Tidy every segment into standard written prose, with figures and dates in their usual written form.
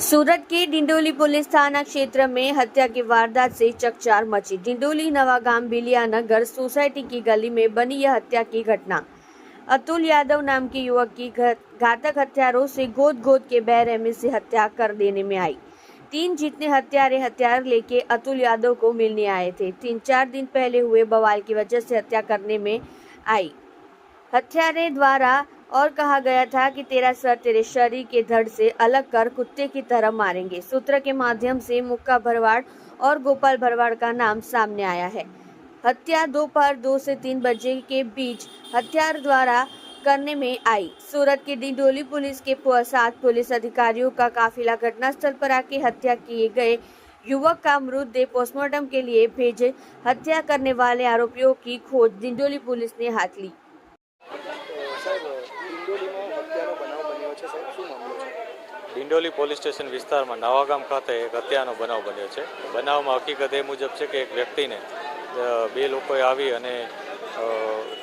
सूरत के डिंडोली पुलिस थाना क्षेत्र में हत्या की वारदात से चकचार मची। डिंडोली नवागाम बिलिया नगर सोसाइटी की गली में बनी यह हत्या की घटना अतुल यादव नाम के युवक की घातक हथियारों से गोद के बेरहमी से हत्या कर देने में आई। 3 जितने हथियार लेके अतुल यादव को मिलने आए थे। 3-4 दिन पहले हुए बवाल की वजह से हत्या करने में आई। हत्यारे द्वारा और कहा गया था कि तेरा सर तेरे शरीर के धड़ से अलग कर कुत्ते की तरह मारेंगे। सूत्र के माध्यम से मुक्का भरवाड़ और गोपाल भरवाड़ का नाम सामने आया है। हत्या दोपहर 2 से 3 बजे के बीच हत्यार द्वारा करने में आई। सूरत की डिंडोली पुलिस के 7 पुलिस अधिकारियों का काफिला घटनास्थल पर आके हत्या किए गए युवक का मृतदेह पोस्टमार्टम के लिए भेजे। हत्या करने वाले आरोपियों की खोज डिंडोली पुलिस ने हाथ ली। डिंडोली पोलीस स्टेशन विस्तार में नवागाम खाते एक हत्याનો બનાવ બન્યો છે। બનાવમાં હકીકત એ મુજબ છે કે એક વ્યક્તિને બે લોકોએ આવી અને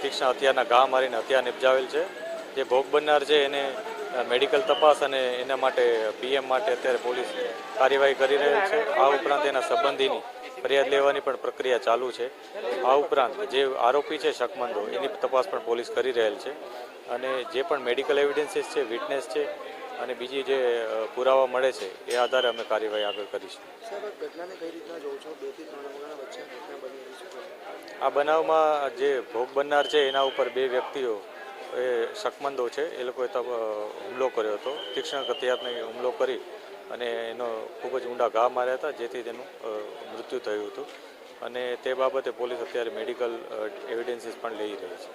તીક્ષ્ણ હત્યાના ઘા મારીને હત્યા નિપજાવેલ છે। જે ભોગ બનનાર છે એને મેડિકલ તપાસ અને એના માટે પીએમ માટે અત્યારે પોલીસ કાર્યવાહી કરી રહેલ છે। આ ઉપરાંત એના સંબંધીની ફરિયાદ લેવાની પણ પ્રક્રિયા ચાલુ છે। આ ઉપરાંત જે આરોપી છે શકમંદો એની તપાસ પણ પોલીસ કરી રહેલ છે અને જે પણ મેડિકલ એવિડન્સીસ છે, વિટનેસ છે અને બીજી જે પુરાવા મળે છે એ આધારે અમે કાર્યવાહી આગળ કરીશું। આ બનાવમાં જે ભોગ બનનાર છે એના ઉપર 2 વ્યક્તિઓ એ શકમંદો છે એ લોકોએ હુમલો કર્યો હતો। તીક્ષ્ણ હથિયારનો હુમલો કરી અને એનો ખૂબ જ ઊંડા ઘા માર્યા હતા જેથી તેનું મૃત્યુ થયું હતું અને તે બાબતે પોલીસ અત્યારે મેડિકલ એવિડન્સીસ પણ લઈ રહી છે।